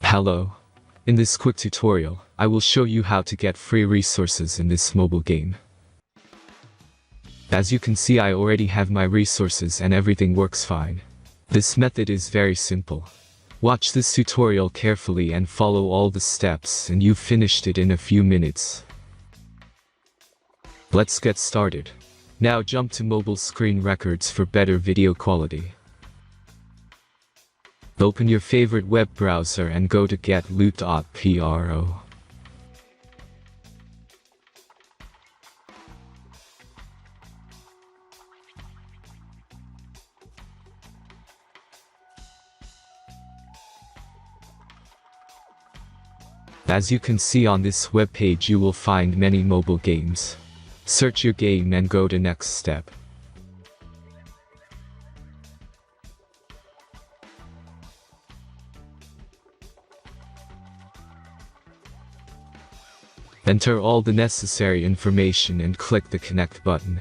Hello. In this quick tutorial, I will show you how to get free resources in this mobile game. As you can see, I already have my resources and everything works fine. This method is very simple. Watch this tutorial carefully and follow all the steps and you've finished it in a few minutes. Let's get started. Now jump to mobile screen records for better video quality. Open your favorite web browser and go to getloot.pro. As you can see on this web page, you will find many mobile games. Search your game and go to next step. Enter all the necessary information and click the connect button.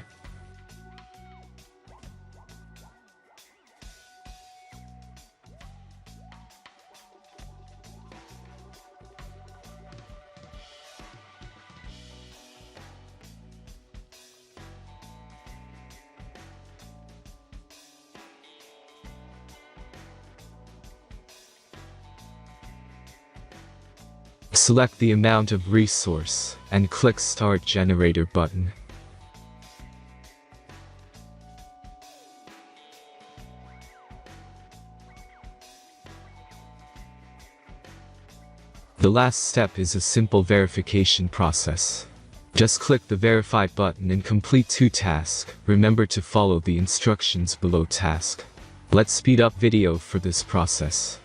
Select the amount of resource and click Start Generator button. The last step is a simple verification process. Just click the Verify button and complete 2 tasks. Remember to follow the instructions below task. Let's speed up video for this process.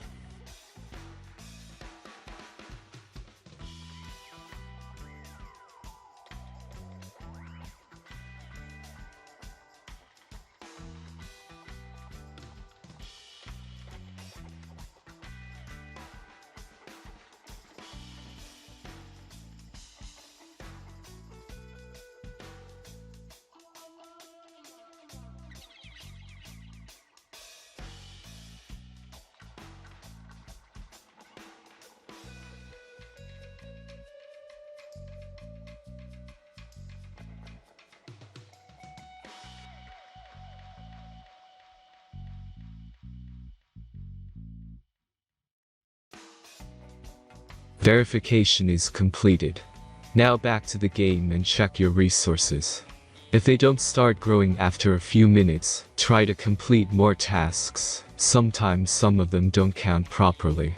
Verification is completed. Now back to the game and check your resources. If they don't start growing after a few minutes, try to complete more tasks. Sometimes some of them don't count properly.